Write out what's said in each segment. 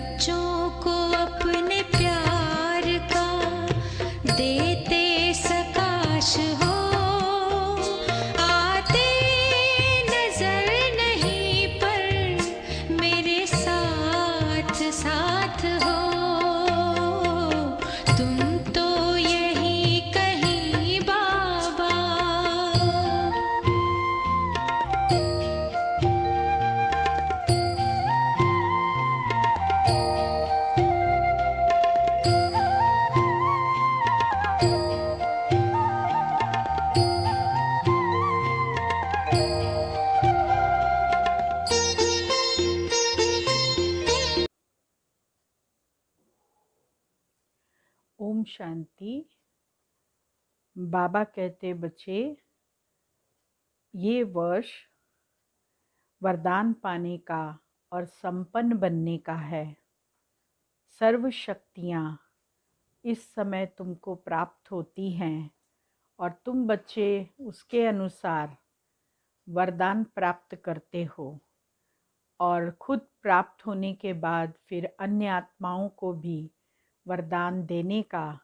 बच्चों को अपने प्यार का देते सकाश हो, आते नजर नहीं पर मेरे साथ साथ हो। तुम तो यही कहीं बाबा। ओम शांति। बाबा कहते बच्चे, ये वर्ष वरदान पाने का और संपन्न बनने का है। सर्व शक्तियाँ इस समय तुमको प्राप्त होती हैं और तुम बच्चे उसके अनुसार वरदान प्राप्त करते हो और खुद प्राप्त होने के बाद फिर अन्य आत्माओं को भी वरदान देने का,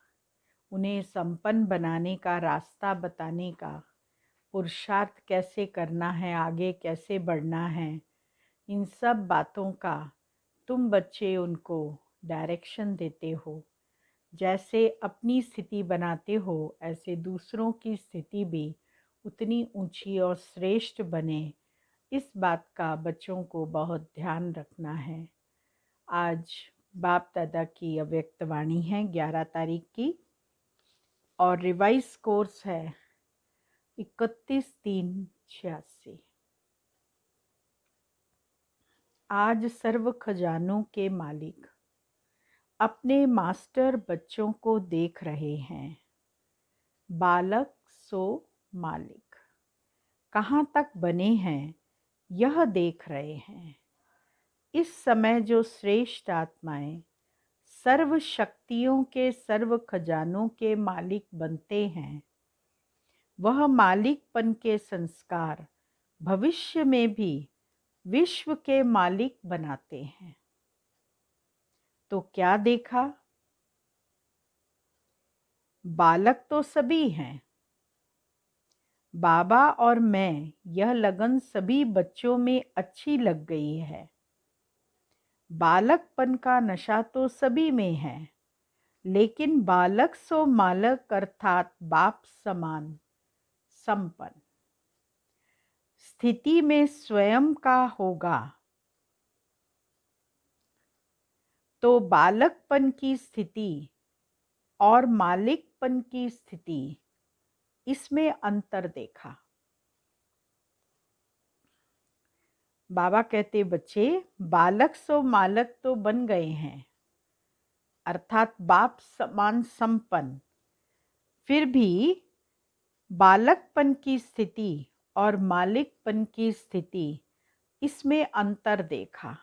उन्हें संपन्न बनाने का रास्ता बताने का, पुरुषार्थ कैसे करना है, आगे कैसे बढ़ना है, इन सब बातों का तुम बच्चे उनको डायरेक्शन देते हो। जैसे अपनी स्थिति बनाते हो ऐसे दूसरों की स्थिति भी उतनी ऊंची और श्रेष्ठ बने, इस बात का बच्चों को बहुत ध्यान रखना है। आज बाप दादा की अव्यक्त वाणी है 11 तारीख की और रिवाइज कोर्स है 31/3/86। आज सर्व खजानों के मालिक अपने मास्टर बच्चों को देख रहे हैं। बालक सो मालिक कहाँ तक बने हैं यह देख रहे हैं। इस समय जो श्रेष्ठ आत्माएं सर्व शक्तियों के सर्व खजानों के मालिक बनते हैं, वह मालिकपन के संस्कार भविष्य में भी विश्व के मालिक बनाते हैं। तो क्या देखा? बालक तो सभी हैं। बाबा और मैं, यह लगन सभी बच्चों में अच्छी लग गई है। बालकपन का नशा तो सभी में है, लेकिन बालक सो मालक अर्थात बाप समान संपन्न स्थिति में स्वयं का होगा। तो बालकपन की स्थिति और मालिकपन की स्थिति, इसमें अंतर देखा। बाबा कहते बच्चे, बालक सो मालक तो बन गए हैं, अर्थात बाप समान संपन्न, फिर भी बालकपन की स्थिति और मालिकपन की स्थिति, इसमें अंतर देखा।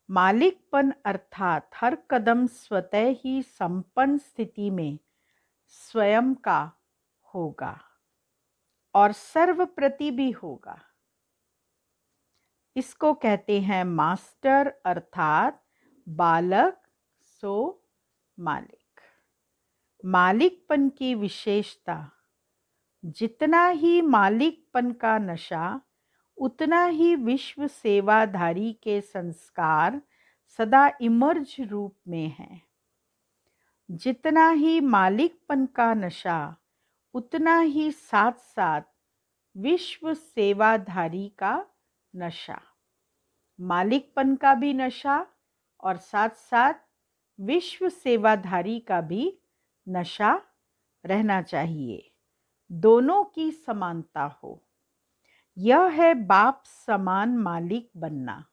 मालिकपन अर्थात हर कदम स्वतः ही संपन्न स्थिति में स्वयं का होगा और सर्वप्रति भी होगा। इसको कहते हैं मास्टर अर्थात बालक सो मालिक। मालिकपन की विशेषता, जितना ही मालिकपन का नशा, उतना ही विश्व सेवाधारी के संस्कार सदा इमर्ज रूप में है। जितना ही मालिकपन का नशा, उतना ही साथ साथ विश्व सेवाधारी का नशा। मालिकपन का भी नशा और साथ साथ विश्व सेवाधारी का भी नशा रहना चाहिए, दोनों की समानता हो। यह है बाप समान मालिक बनना।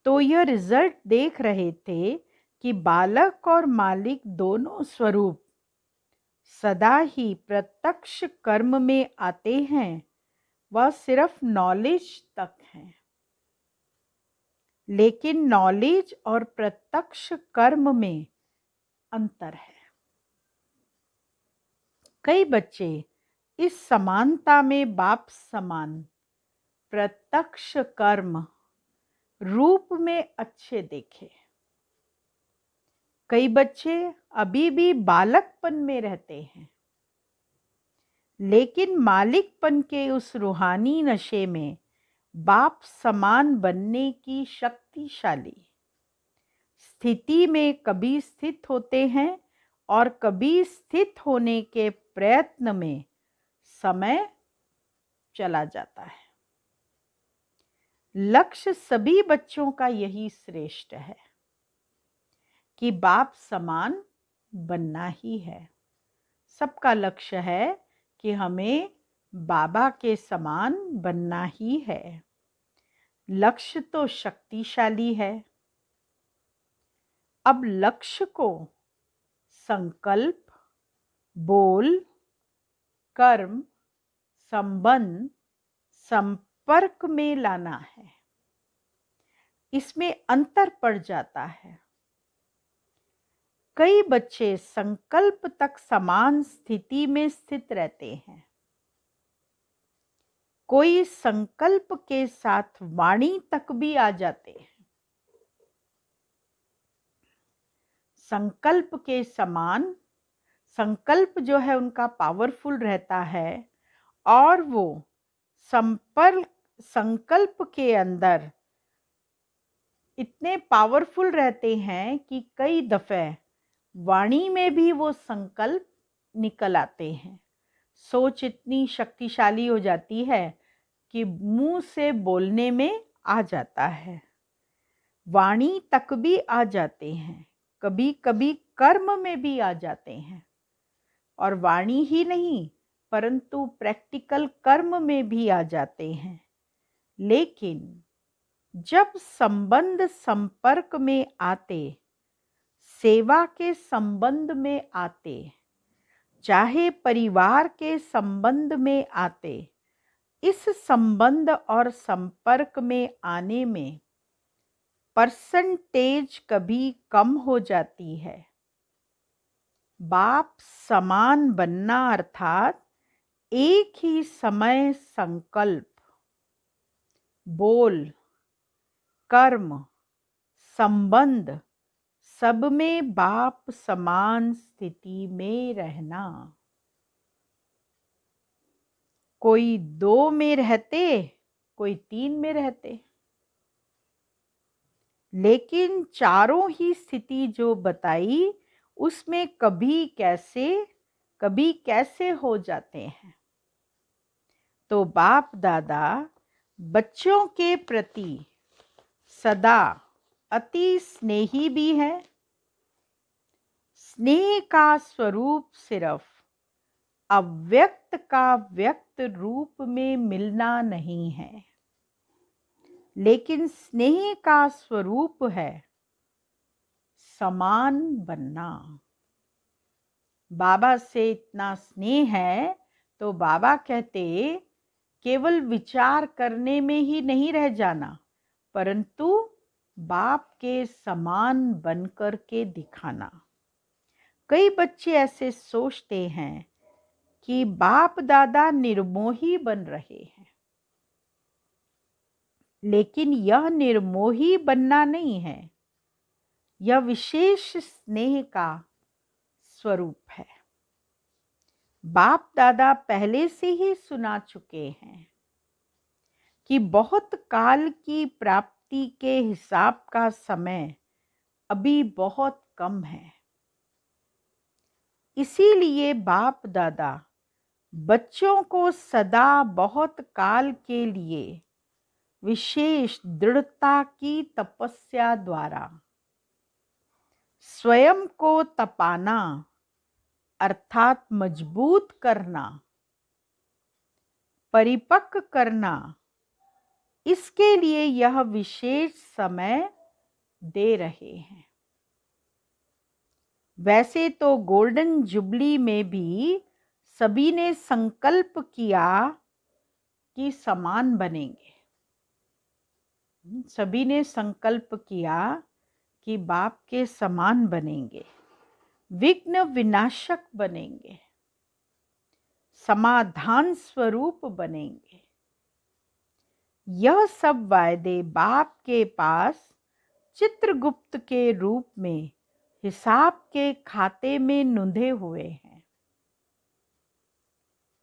तो यह रिजल्ट देख रहे थे कि बालक और मालिक दोनों स्वरूप सदा ही प्रत्यक्ष कर्म में आते हैं, वह सिर्फ नॉलेज तक है। लेकिन नॉलेज और प्रत्यक्ष कर्म में अंतर है। कई बच्चे इस समानता में बाप समान प्रत्यक्ष कर्म रूप में अच्छे देखे। कई बच्चे अभी भी बालकपन में रहते हैं, लेकिन मालिकपन के उस रूहानी नशे में बाप समान बनने की शक्तिशाली स्थिति में कभी स्थित होते हैं और कभी स्थित होने के प्रयत्न में समय चला जाता है। लक्ष्य सभी बच्चों का यही श्रेष्ठ है कि बाप समान बनना ही है। सबका लक्ष्य है कि हमें बाबा के समान बनना ही है। लक्ष्य तो शक्तिशाली है। अब लक्ष्य को संकल्प, बोल, कर्म, संबंध, संपर्क में लाना है। इसमें अंतर पड़ जाता है। कई बच्चे संकल्प तक समान स्थिति में स्थित रहते हैं। कोई संकल्प के साथ वाणी तक भी आ जाते हैं। संकल्प के समान संकल्प जो है उनका पावरफुल रहता है और वो संकल्प के अंदर इतने पावरफुल रहते हैं कि कई दफे वाणी में भी वो संकल्प निकल आते हैं। सोच इतनी शक्तिशाली हो जाती है कि मुंह से बोलने में आ जाता है, वाणी तक भी आ जाते हैं, कभी कभी कर्म में भी आ जाते हैं, और वाणी ही नहीं परंतु प्रैक्टिकल कर्म में भी आ जाते हैं। लेकिन जब संबंध संपर्क में आते, सेवा के संबंध में आते, चाहे परिवार के संबंध में आते, इस संबंध और संपर्क में आने में परसेंटेज कभी कम हो जाती है। बाप समान बनना अर्थात एक ही समय संकल्प, बोल, कर्म, संबंध सब में बाप समान स्थिति में रहना। कोई 2 में रहते, कोई 3 में रहते, लेकिन चारों ही स्थिति जो बताई उसमें कभी कैसे हो जाते हैं। तो बाप दादा बच्चों के प्रति सदा अति स्नेही भी है। स्नेह का स्वरूप सिर्फ अव्यक्त का व्यक्त रूप में मिलना नहीं है, लेकिन स्नेह का स्वरूप है समान बनना। बाबा से इतना स्नेह है तो बाबा कहते केवल विचार करने में ही नहीं रह जाना, परंतु बाप के समान बनकर के दिखाना। कई बच्चे ऐसे सोचते हैं कि बाप दादा निर्मोही बन रहे हैं, लेकिन यह निर्मोही बनना नहीं है, यह विशेष स्नेह का स्वरूप है। बाप दादा पहले से ही सुना चुके हैं कि बहुत काल की प्राप्ति के हिसाब का समय अभी बहुत कम है। इसीलिए बाप दादा बच्चों को सदा बहुत काल के लिए विशेष दृढ़ता की तपस्या द्वारा स्वयं को तपाना अर्थात मजबूत करना, परिपक्व करना, इसके लिए यह विशेष समय दे रहे हैं। वैसे तो गोल्डन जुबली में भी सभी ने संकल्प किया कि समान बनेंगे। सभी ने संकल्प किया कि बाप के समान बनेंगे, विघ्न विनाशक बनेंगे, समाधान स्वरूप बनेंगे। यह सब वायदे बाप के पास चित्रगुप्त के रूप में हिसाब के खाते में नूंधे हुए हैं।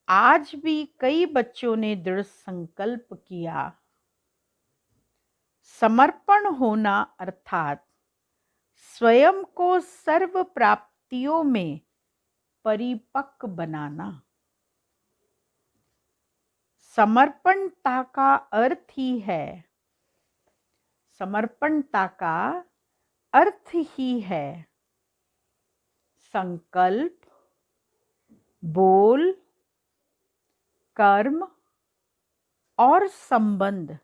आज भी कई बच्चों ने दृढ़ संकल्प किया। समर्पण होना अर्थात स्वयं को सर्व प्राप्तियों में परिपक्व बनाना। समर्पणता का अर्थ ही है समर्पणता का अर्थ ही है संकल्प, बोल, कर्म और संबंध,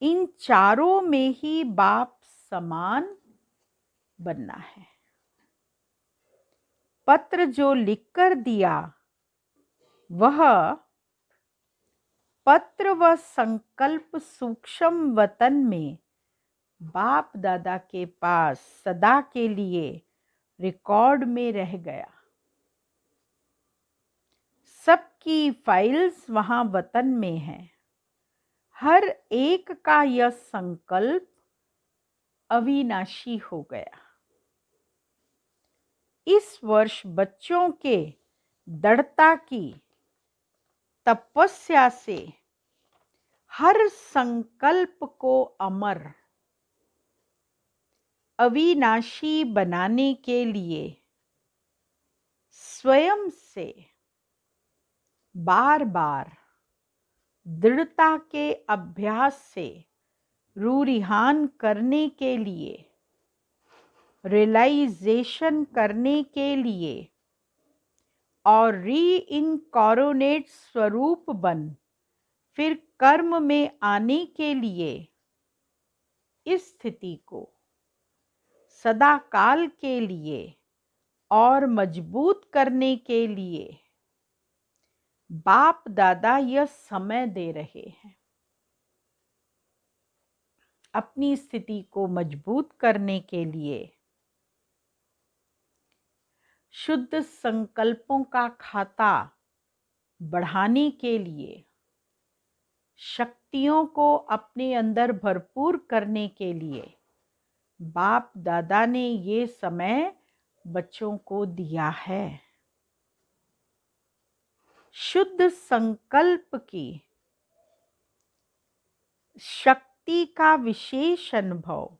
इन चारों में ही बाप समान बनना है। पत्र जो लिखकर दिया वह पत्र व संकल्प सूक्ष्म वतन में बाप दादा के पास सदा के लिए रिकॉर्ड में रह गया। सबकी फाइल्स वहां वतन में है। हर एक का यह संकल्प अविनाशी हो गया। इस वर्ष बच्चों के दृढ़ता की तपस्या से हर संकल्प को अमर अविनाशी बनाने के लिए स्वयं से बार बार दृढ़ता के अभ्यास से रूरिहान करने के लिए, रियलाइजेशन करने के लिए और रीइनकॉर्पोरेट स्वरूप बन फिर कर्म में आने के लिए इस स्थिति को सदा काल के लिए और मजबूत करने के लिए बाप दादा यह समय दे रहे हैं। अपनी स्थिति को मजबूत करने के लिए शुद्ध संकल्पों का खाता बढ़ाने के लिए, शक्तियों को अपने अंदर भरपूर करने के लिए बाप दादा ने ये समय बच्चों को दिया है। शुद्ध संकल्प की शक्ति का विशेष अनुभव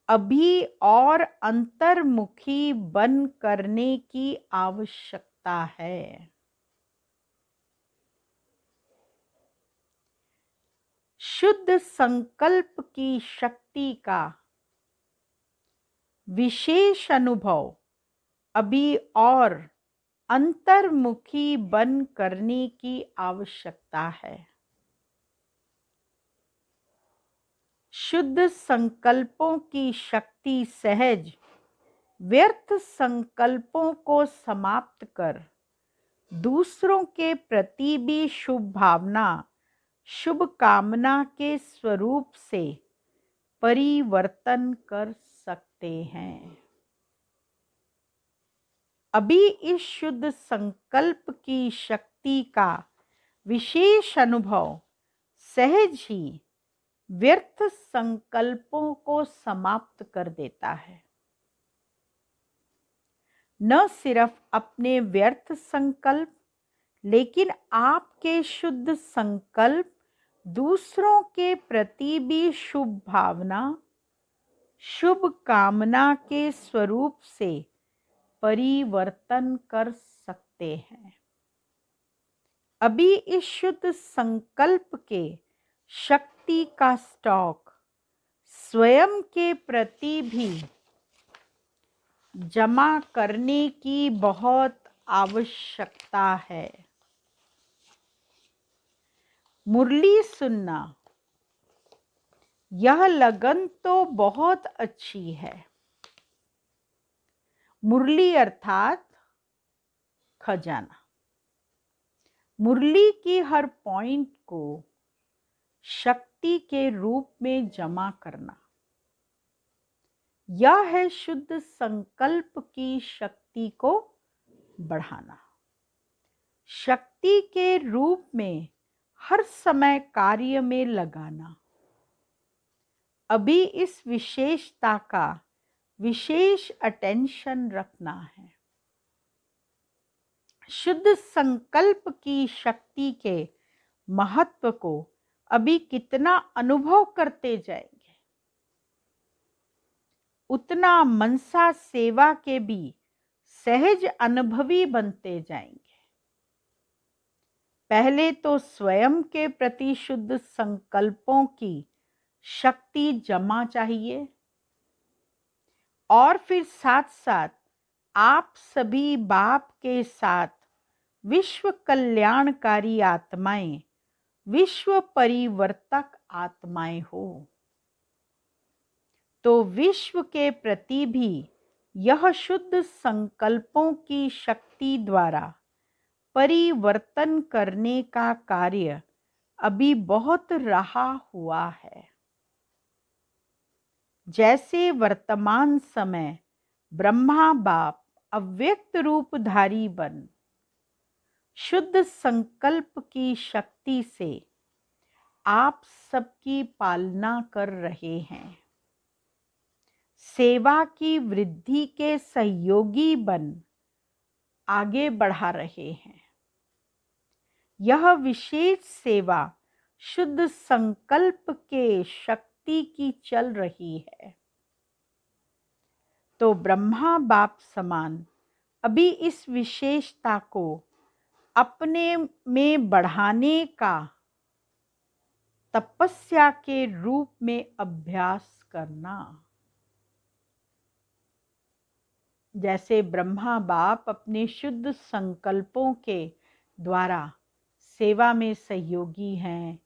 अभी और अंतर्मुखी बन करने की आवश्यकता है। शुद्ध संकल्प की शक्ति का विशेष अनुभव अभी और अंतर्मुखी बन करने की आवश्यकता है। शुद्ध संकल्पों की शक्ति सहज व्यर्थ संकल्पों को समाप्त कर दूसरों के प्रति भी शुभ भावना, शुभ कामना के स्वरूप से परिवर्तन कर सकते हैं। अभी इस शुद्ध संकल्प की शक्ति का विशेष अनुभव सहज ही व्यर्थ संकल्पों को समाप्त कर देता है। न सिर्फ अपने व्यर्थ संकल्प, लेकिन आपके शुद्ध संकल्प दूसरों के प्रति भी शुभ भावना, शुभ कामना के स्वरूप से परिवर्तन कर सकते हैं। अभी इस शुद्ध संकल्प के शक्ति का स्टॉक स्वयं के प्रति भी जमा करने की बहुत आवश्यकता है। मुरली सुनना, यह लगन तो बहुत अच्छी है। मुरली अर्थात खजाना। मुरली की हर पॉइंट को शक्ति के रूप में जमा करना, यह है शुद्ध संकल्प की शक्ति को बढ़ाना। शक्ति के रूप में हर समय कार्य में लगाना। अभी इस विशेषता का विशेष अटेंशन रखना है। शुद्ध संकल्प की शक्ति के महत्व को अभी कितना अनुभव करते जाएंगे, उतना मनसा सेवा के भी सहज अनुभवी बनते जाएंगे। पहले तो स्वयं के प्रति शुद्ध संकल्पों की शक्ति जमा चाहिए, और फिर साथ साथ आप सभी बाप के साथ विश्व कल्याणकारी आत्माएं, विश्व परिवर्तक आत्माएं हो, तो विश्व के प्रति भी यह शुद्ध संकल्पों की शक्ति द्वारा परिवर्तन करने का कार्य अभी बहुत रहा हुआ है। जैसे वर्तमान समय ब्रह्मा बाप अव्यक्त रूपधारी बन शुद्ध संकल्प की शक्ति से आप सबकी पालना कर रहे हैं, सेवा की वृद्धि के सहयोगी बन आगे बढ़ा रहे हैं। यह विशेष सेवा शुद्ध संकल्प के शक्ति की चल रही है। तो ब्रह्मा बाप समान अभी इस विशेषता को अपने में बढ़ाने का तपस्या के रूप में अभ्यास करना। जैसे ब्रह्मा बाप अपने शुद्ध संकल्पों के द्वारा सेवा में सहयोगी हैं,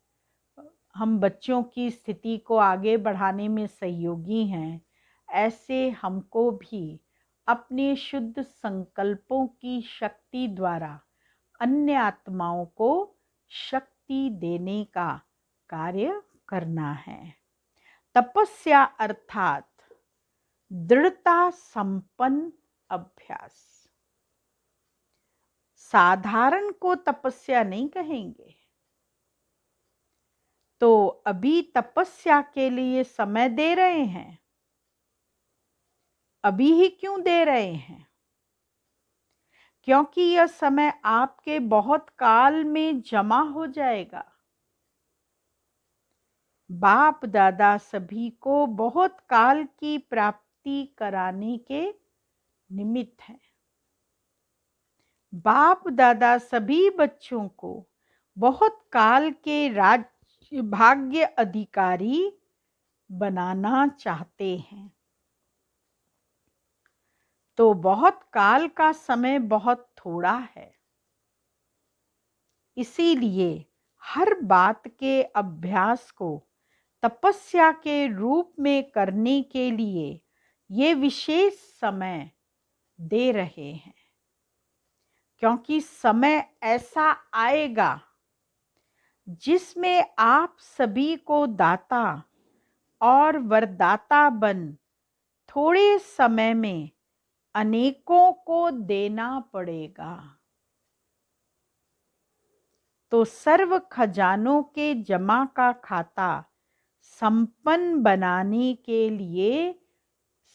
हम बच्चों की स्थिति को आगे बढ़ाने में सहयोगी हैं, ऐसे हमको भी अपने शुद्ध संकल्पों की शक्ति द्वारा अन्य आत्माओं को शक्ति देने का कार्य करना है। तपस्या अर्थात दृढ़ता संपन्न अभ्यास। साधारण को तपस्या नहीं कहेंगे। तो अभी तपस्या के लिए समय दे रहे हैं। अभी ही क्यों दे रहे हैं? क्योंकि यह समय आपके बहुत काल में जमा हो जाएगा। बाप दादा सभी को बहुत काल की प्राप्ति कराने के निमित्त है। बाप दादा सभी बच्चों को बहुत काल के राज्य भाग्य अधिकारी बनाना चाहते हैं। तो बहुत काल का समय बहुत थोड़ा है, इसीलिए हर बात के अभ्यास को तपस्या के रूप में करने के लिए ये विशेष समय दे रहे हैं। क्योंकि समय ऐसा आएगा जिसमें आप सभी को दाता और वरदाता बन थोड़े समय में अनेकों को देना पड़ेगा। तो सर्व खजानों के जमा का खाता संपन्न बनाने के लिए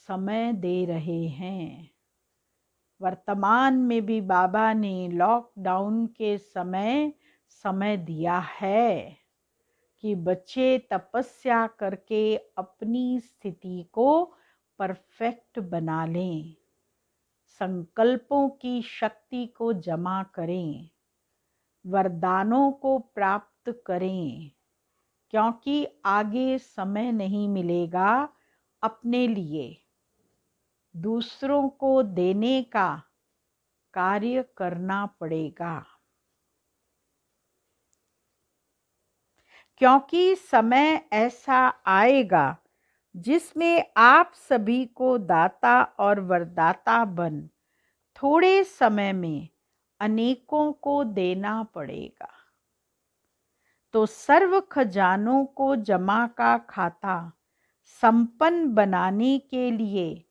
समय दे रहे हैं। वर्तमान में भी बाबा ने लॉकडाउन के समय दिया है कि बच्चे तपस्या करके अपनी स्थिति को परफेक्ट बना लें, संकल्पों की शक्ति को जमा करें, वरदानों को प्राप्त करें, क्योंकि आगे समय नहीं मिलेगा अपने लिए, दूसरों को देने का कार्य करना पड़ेगा। क्योंकि समय ऐसा आएगा जिसमें आप सभी को दाता और वरदाता बन थोड़े समय में अनेकों को देना पड़ेगा। तो सर्व खजानों को जमा का खाता संपन्न बनाने के लिए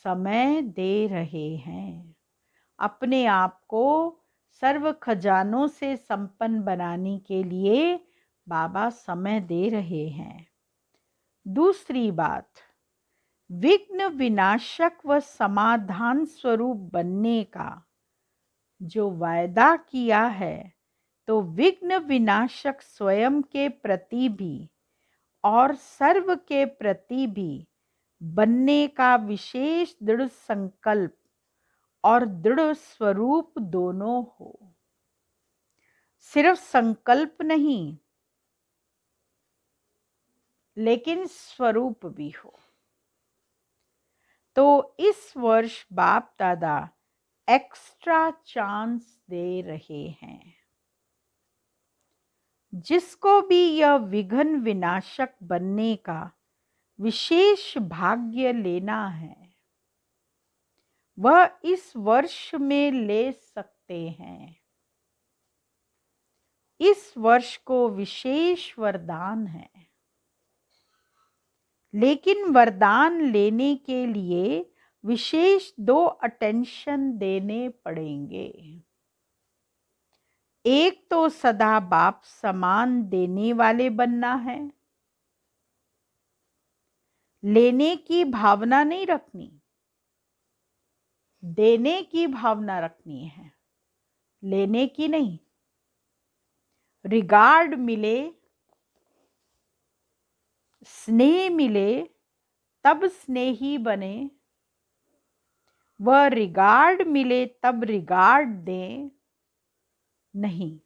समय दे रहे हैं। अपने आप को सर्व खजानों से संपन्न बनाने के लिए बाबा समय दे रहे हैं। दूसरी बात, विघ्न विनाशक व समाधान स्वरूप बनने का जो वायदा किया है, तो विघ्न विनाशक स्वयं के प्रति भी और सर्व के प्रति भी बनने का विशेष दृढ़ संकल्प और दृढ़ स्वरूप दोनों हो। सिर्फ संकल्प नहीं, लेकिन स्वरूप भी हो। तो इस वर्ष बाप दादा एक्स्ट्रा चांस दे रहे हैं। जिसको भी यह विघ्न विनाशक बनने का विशेष भाग्य लेना है, वह इस वर्ष में ले सकते हैं। इस वर्ष को विशेष वरदान है, लेकिन वरदान लेने के लिए विशेष 2 अटेंशन देने पड़ेंगे। एक तो सदा बाप समान देने वाले बनना है। लेने की भावना नहीं रखनी, देने की भावना रखनी है, लेने की नहीं। रिगार्ड मिले, स्नेह मिले तब स्नेही बने, वह रिगार्ड मिले तब रिगार्ड दें नहीं।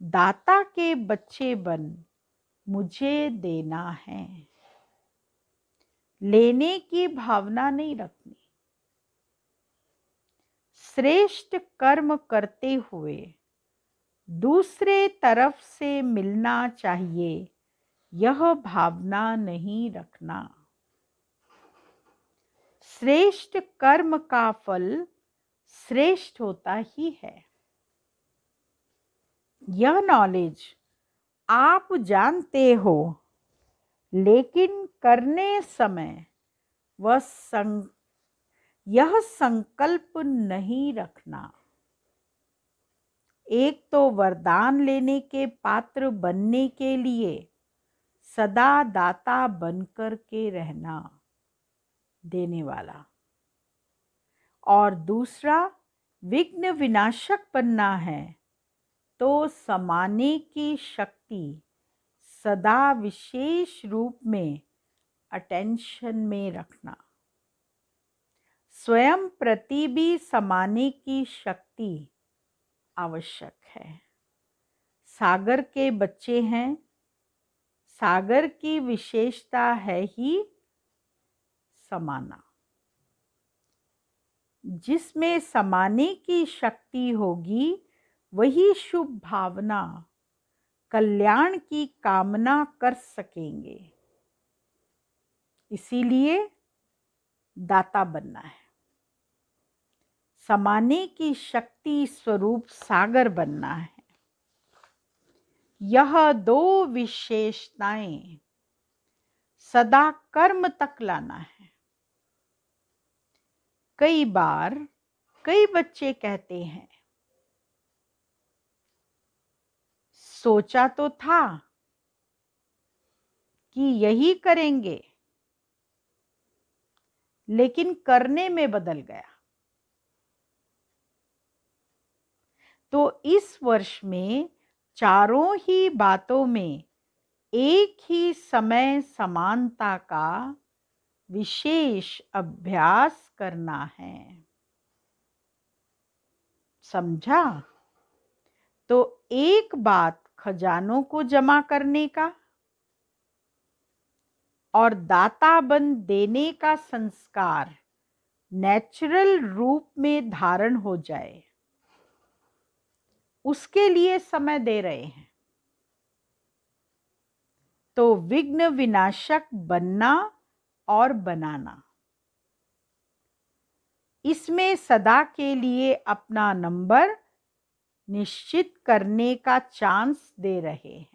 दाता के बच्चे बन मुझे देना है, लेने की भावना नहीं रखनी। श्रेष्ठ कर्म करते हुए दूसरे तरफ से मिलना चाहिए, यह भावना नहीं रखना। श्रेष्ठ कर्म का फल श्रेष्ठ होता ही है। यह नॉलेज आप जानते हो, लेकिन करने समय यह संकल्प नहीं रखना। एक तो वरदान लेने के पात्र बनने के लिए सदा दाता बनकर के रहना, देने वाला, और दूसरा विघ्न विनाशक बनना है, तो समाने की शक्ति सदा विशेष रूप में अटेंशन में रखना। स्वयं प्रति भी समाने की शक्ति आवश्यक है। सागर के बच्चे हैं, सागर की विशेषता है ही समाना। जिसमें समाने की शक्ति होगी, वही शुभ भावना, कल्याण की कामना कर सकेंगे। इसीलिए दाता बनना है। समाने की शक्ति स्वरूप सागर बनना है। यह 2 विशेषताएं सदा कर्म तक लाना है। कई बार कई बच्चे कहते हैं, सोचा तो था कि यही करेंगे, लेकिन करने में बदल गया। तो इस वर्ष में चारों ही बातों में एक ही समय समानता का विशेष अभ्यास करना है। समझा? तो एक बात खजानों को जमा करने का और दाता बन देने का संस्कार नेचुरल रूप में धारण हो जाए, उसके लिए समय दे रहे हैं। तो विघ्न विनाशक बनना और बनाना, इसमें सदा के लिए अपना नंबर निश्चित करने का चांस दे रहे हैं।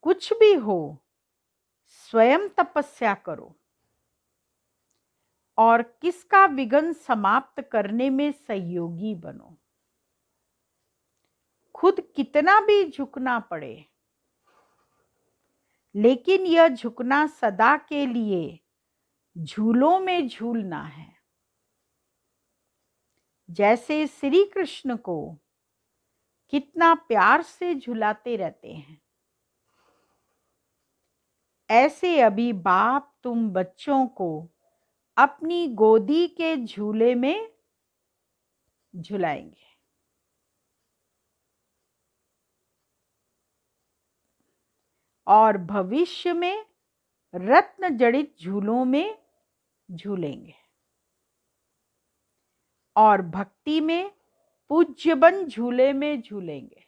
कुछ भी हो, स्वयं तपस्या करो और किसका विघ्न समाप्त करने में सहयोगी बनो। खुद कितना भी झुकना पड़े, लेकिन यह झुकना सदा के लिए झूलों में झूलना है। जैसे श्री कृष्ण को कितना प्यार से झुलाते रहते हैं, ऐसे अभी बाप तुम बच्चों को अपनी गोदी के झूले में झुलाएंगे। और भविष्य में रत्न जड़ित झूलों में झूलेंगे और भक्ति में पूज्यबन झूले में झूलेंगे।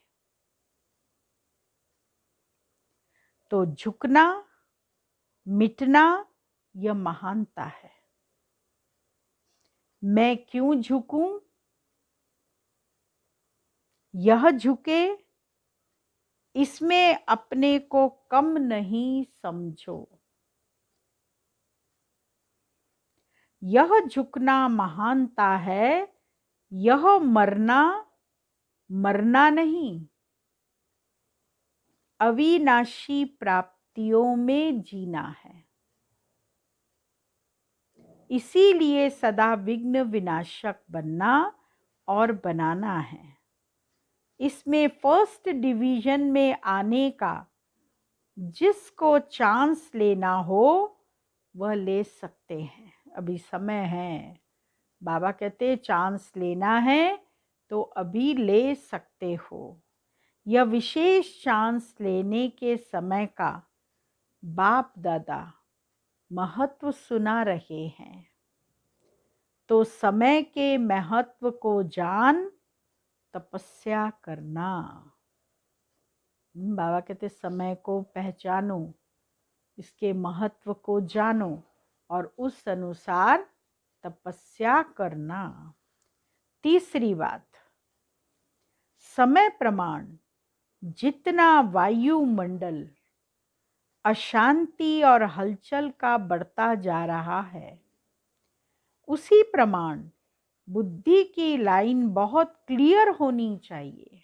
तो झुकना, मिटना यह महानता है। मैं क्यों झुकूं? यह झुके, इसमें अपने को कम नहीं समझो। यह झुकना महानता है, यह मरना मरना नहीं, अविनाशी प्राप्तियों में जीना है। इसीलिए सदा विघ्न विनाशक बनना और बनाना है। इसमें फर्स्ट डिवीजन में आने का जिसको चांस लेना हो वह ले सकते हैं। अभी समय है, बाबा कहते चांस लेना है तो अभी ले सकते हो। यह विशेष चांस लेने के समय का बाप दादा महत्व सुना रहे हैं। तो समय के महत्व को जान तपस्या करना। बाबा कहते समय को पहचानो, इसके महत्व को जानो और उस अनुसार तपस्या करना। तीसरी बात, समय प्रमाण जितना वायुमंडल अशांति और हलचल का बढ़ता जा रहा है, उसी प्रमाण बुद्धि की लाइन बहुत क्लियर होनी चाहिए।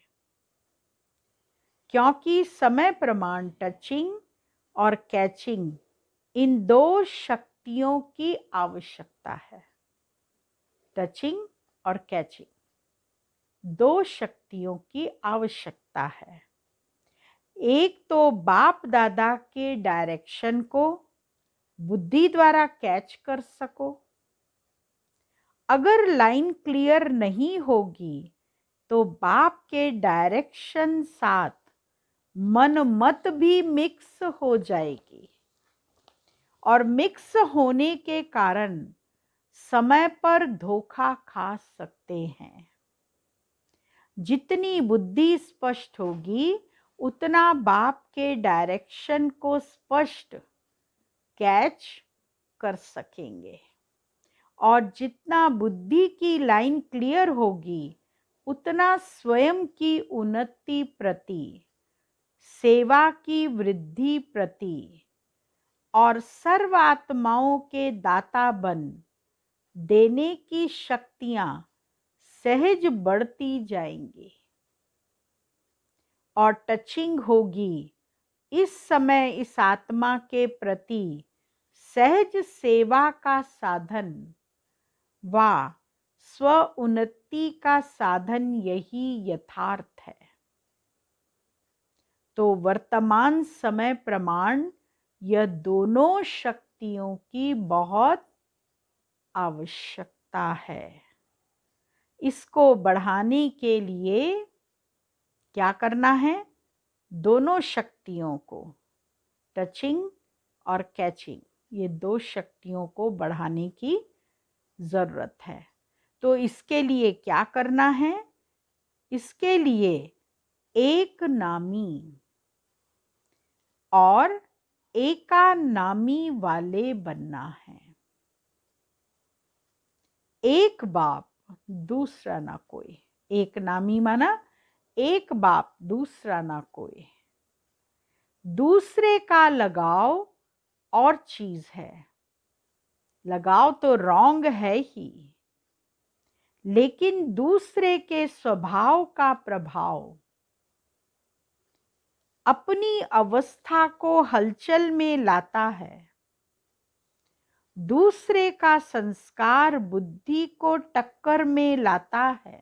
क्योंकि समय प्रमाण टचिंग और कैचिंग, इन दो शक्तियों की आवश्यकता है। टचिंग और कैचिंग, दो शक्तियों की आवश्यकता है। एक तो बाप दादा के डायरेक्शन को बुद्धि द्वारा कैच कर सको। अगर लाइन क्लियर नहीं होगी तो बाप के डायरेक्शन साथ मन मत भी मिक्स हो जाएगी और मिक्स होने के कारण समय पर धोखा खा सकते हैं। जितनी बुद्धि स्पष्ट होगी उतना बाप के डायरेक्शन को स्पष्ट कैच कर सकेंगे और जितना बुद्धि की लाइन क्लियर होगी उतना स्वयं की उन्नति प्रति, सेवा की वृद्धि प्रति और सर्व आत्माओं के दाता बन देने की शक्तियां सहज बढ़ती जाएंगी और टचिंग होगी। इस समय इस आत्मा के प्रति सहज सेवा का साधन व स्व उन्नति का साधन यही यथार्थ है। तो वर्तमान समय प्रमाण यह दोनों शक्तियों की बहुत आवश्यकता है। इसको बढ़ाने के लिए क्या करना है? दोनों शक्तियों को, टचिंग और कैचिंग, ये दो शक्तियों को बढ़ाने की जरूरत है। तो इसके लिए क्या करना है? इसके लिए एक नामी और एका नामी वाले बनना है। एक बाप दूसरा ना कोई। एक नामी माना एक बाप दूसरा ना कोई। दूसरे का लगाव और चीज है, लगाव तो रॉन्ग है ही, लेकिन दूसरे के स्वभाव का प्रभाव अपनी अवस्था को हलचल में लाता है। दूसरे का संस्कार बुद्धि को टक्कर में लाता है।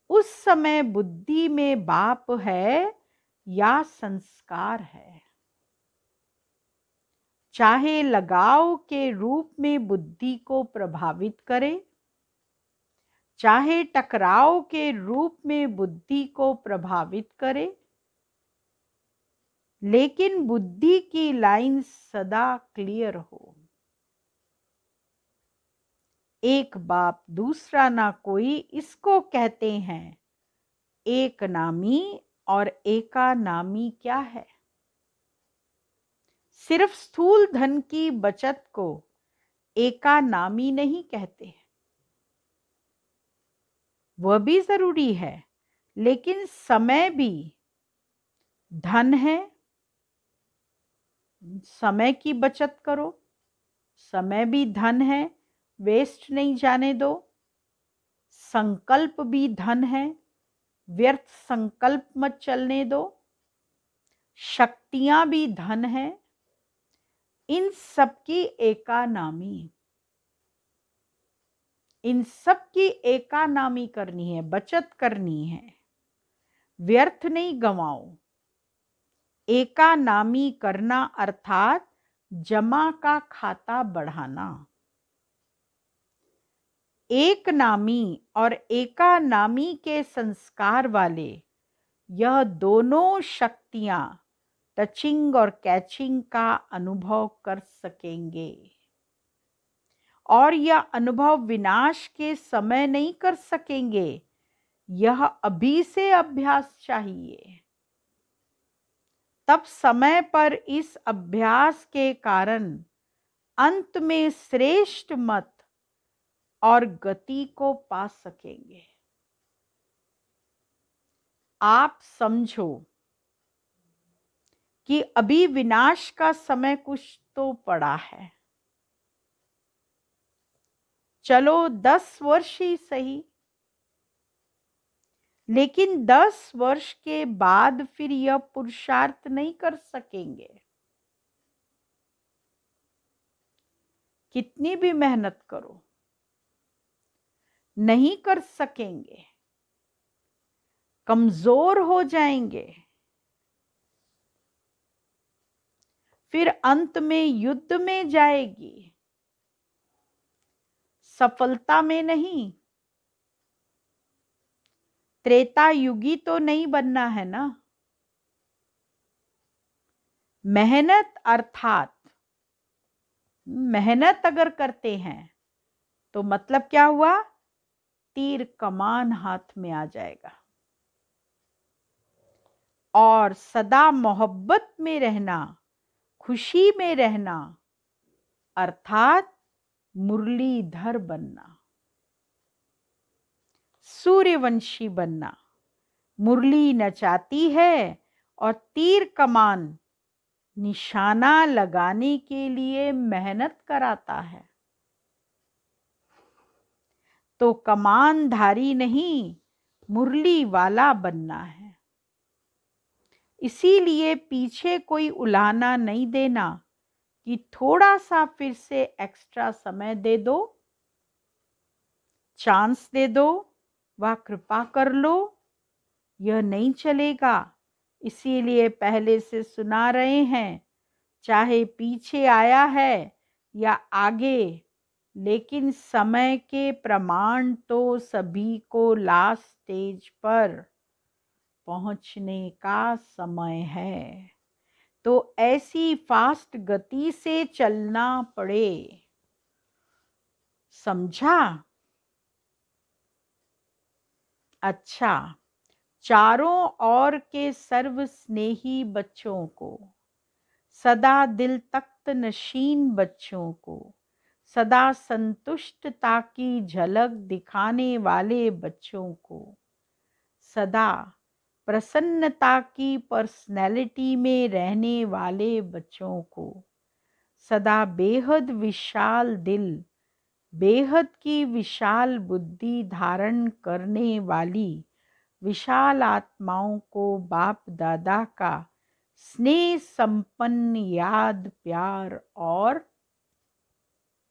उस समय बुद्धि में बाप है या संस्कार है। चाहे लगाव के रूप में बुद्धि को प्रभावित करे, चाहे टकराव के रूप में बुद्धि को प्रभावित करे, लेकिन बुद्धि की लाइन सदा क्लियर हो। एक बाप दूसरा ना कोई, इसको कहते हैं एक नामी। और एका नामी क्या है? सिर्फ स्थूल धन की बचत को एका नामी नहीं कहते। वह भी जरूरी है, लेकिन समय भी धन है। समय की बचत करो, समय भी धन है, वेस्ट नहीं जाने दो। संकल्प भी धन है, व्यर्थ संकल्प मत चलने दो। शक्तियां भी धन है, इन सब की एका नामी, इन सब की एका नामी करनी है, बचत करनी है। व्यर्थ नहीं गंवाओ। एका नामी करना अर्थात जमा का खाता बढ़ाना। एक नामी और एका नामी के संस्कार वाले यह दोनों शक्तियां टचिंग और कैचिंग का अनुभव कर सकेंगे। और यह अनुभव विनाश के समय नहीं कर सकेंगे, यह अभी से अभ्यास चाहिए। तब समय पर इस अभ्यास के कारण अंत में श्रेष्ठ मत और गति को पा सकेंगे। आप समझो कि अभी विनाश का समय कुछ तो पड़ा है। चलो 10 वर्ष ही सही, लेकिन 10 वर्ष के बाद फिर यह पुरुषार्थ नहीं कर सकेंगे। कितनी भी मेहनत करो, नहीं कर सकेंगे, कमजोर हो जाएंगे। फिर अंत में युद्ध में जाएगी, सफलता में नहीं। त्रेता युगी तो नहीं बनना है ना। मेहनत अर्थात मेहनत अगर करते हैं तो मतलब क्या हुआ? तीर कमान हाथ में आ जाएगा। और सदा मोहब्बत में रहना, खुशी में रहना अर्थात मुरलीधर बनना, सूर्यवंशी बनना। मुरली नचाती है और तीर कमान निशाना लगाने के लिए मेहनत कराता है। तो कमानधारी नहीं, मुरली वाला बनना है। इसीलिए पीछे कोई उलाहना नहीं देना कि थोड़ा सा फिर से एक्स्ट्रा समय दे दो, चांस दे दो, वा कृपा कर लो। यह नहीं चलेगा। इसीलिए पहले से सुना रहे हैं, चाहे पीछे आया है या आगे, लेकिन समय के प्रमाण तो सभी को लास्ट स्टेज पर पहुंचने का समय है। तो ऐसी फास्ट गति से चलना पड़े। समझा? अच्छा, चारों ओर के सर्व स्नेही बच्चों को, सदा दिल तख्त नशीन बच्चों को, सदा संतुष्टता की झलक दिखाने वाले बच्चों को, सदा प्रसन्नता की पर्सनैलिटी में रहने वाले बच्चों को, सदा बेहद विशाल दिल, बेहद की विशाल बुद्धि धारण करने वाली विशाल आत्माओं को बाप दादा का स्नेह संपन्न याद, प्यार और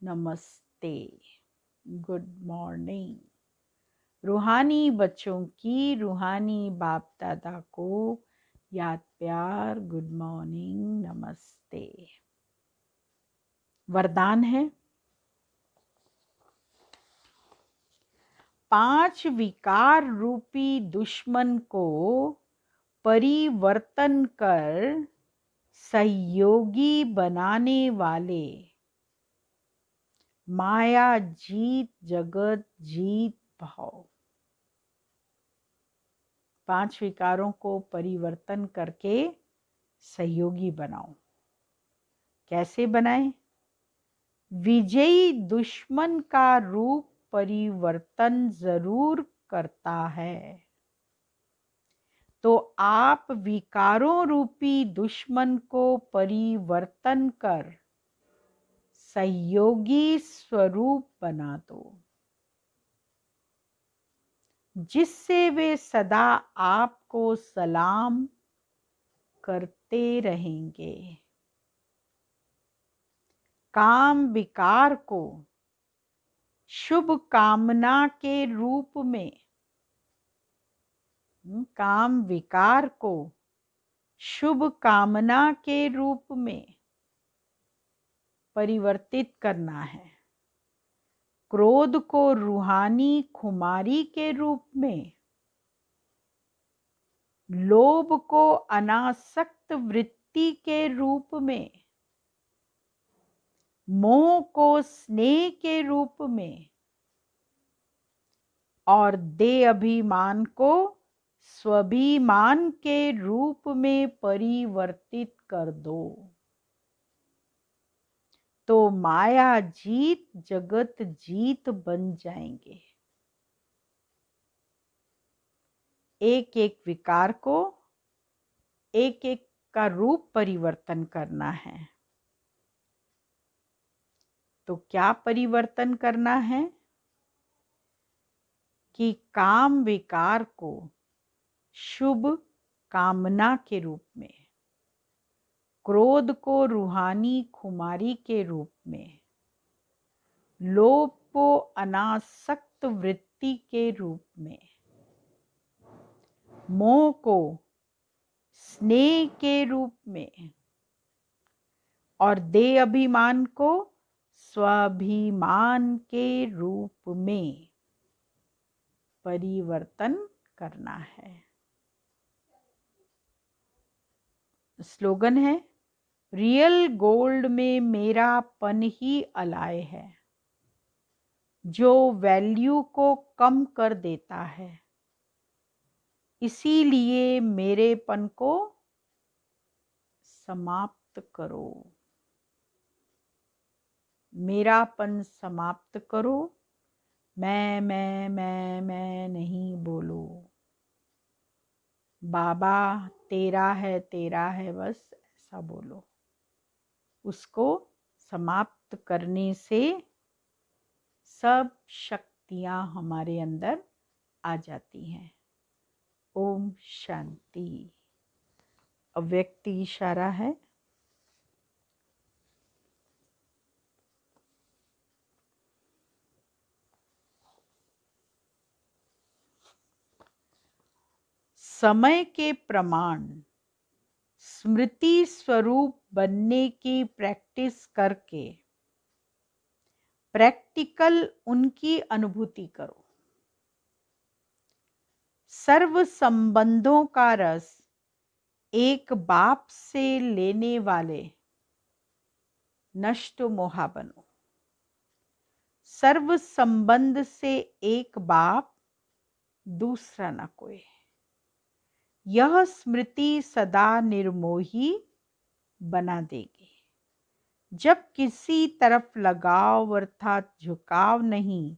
नमस्ते। Good morning. रूहानी बच्चों की रूहानी बाप दादा को याद, प्यार, गुड मॉर्निंग, नमस्ते। वरदान है, 5 विकार रूपी दुश्मन को परिवर्तन कर सहयोगी बनाने वाले माया जीत जगत जीत भाव। 5 विकारों को परिवर्तन करके सहयोगी बनाओ। कैसे बनाएं? विजयी दुश्मन का रूप परिवर्तन जरूर करता है, तो आप विकारों रूपी दुश्मन को परिवर्तन कर सहयोगी स्वरूप बना दो, जिससे वे सदा आपको सलाम करते रहेंगे। काम विकार को शुभ कामना के रूप में, काम विकार को शुभ कामना के रूप में परिवर्तित करना है। क्रोध को रूहानी खुमारी के रूप में, लोभ को अनासक्त वृत्ति के रूप में, मोह को स्नेह के रूप में और देह अभिमान को स्वाभिमान के रूप में परिवर्तित कर दो, तो माया जीत जगत जीत बन जाएंगे। एक एक विकार को एक एक का रूप परिवर्तन करना है। तो क्या परिवर्तन करना है कि काम विकार को शुभ कामना के रूप में, क्रोध को रूहानी खुमारी के रूप में, लोभ को अनासक्त वृत्ति के रूप में, मोह को स्नेह के रूप में और देह अभिमान को स्वाभिमान के रूप में परिवर्तन करना है। स्लोगन है, रियल गोल्ड में मेरापन ही अलाय है, जो वैल्यू को कम कर देता है। इसीलिए मेरेपन को समाप्त करो। मेरापन समाप्त करो। मैं नहीं बोलो। बाबा तेरा है बस ऐसा बोलो। उसको समाप्त करने से सब शक्तियां हमारे अंदर आ जाती हैं। ओम शांति। अव्यक्त इशारा है, समय के प्रमाण स्मृति स्वरूप बनने की प्रैक्टिस करके प्रैक्टिकल उनकी अनुभूति करो। सर्व संबंधों का रस एक बाप से लेने वाले नष्ट मोहा बनो। सर्व संबंध से एक बाप, दूसरा न कोई। यह स्मृति सदा निर्मोही बना देगी। जब किसी तरफ लगाव अर्थात झुकाव नहीं,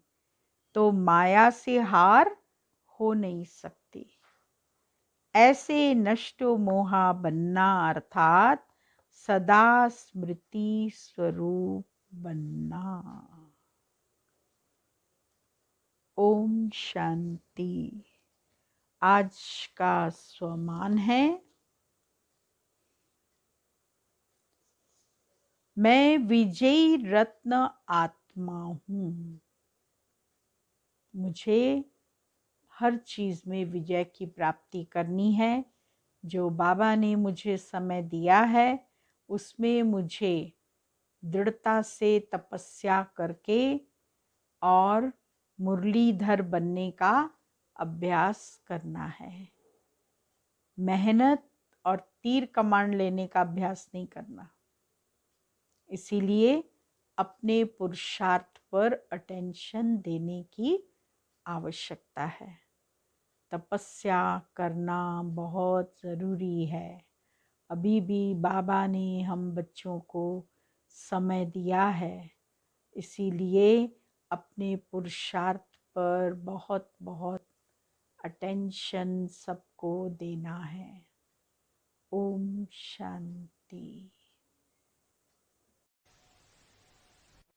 तो माया से हार हो नहीं सकती। ऐसे नष्ट मोहा बनना अर्थात सदा स्मृति स्वरूप बनना। ओम शांति। आज का स्वमान है, मैं विजयी रत्न आत्मा हूँ। मुझे हर चीज़ में विजय की प्राप्ति करनी है। जो बाबा ने मुझे समय दिया है उसमें मुझे दृढ़ता से तपस्या करके और मुरलीधर बनने का अभ्यास करना है। मेहनत और तीर कमान लेने का अभ्यास नहीं करना। इसीलिए अपने पुरुषार्थ पर अटेंशन देने की आवश्यकता है। तपस्या करना बहुत ज़रूरी है। अभी भी बाबा ने हम बच्चों को समय दिया है, इसीलिए अपने पुरुषार्थ पर बहुत बहुत अटेंशन सबको देना है। ओम शांति।